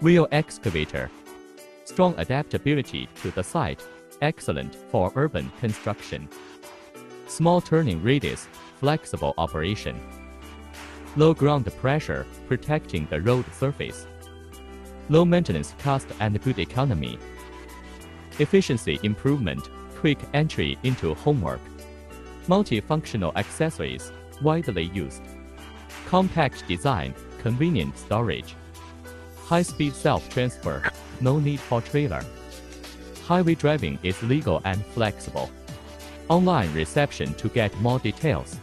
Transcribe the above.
Wheel excavator. Strong adaptability to the site, excellent for urban construction. Small turning radius, flexible operation. Low ground pressure, protecting the road surface. Low maintenance cost and good economy. Efficiency improvement, quick entry into homework. Multifunctional accessories, widely used. Compact design, convenient storage. High-speed self-transfer, no need for trailer. Highway driving is legal and flexible. Online reception to get more details.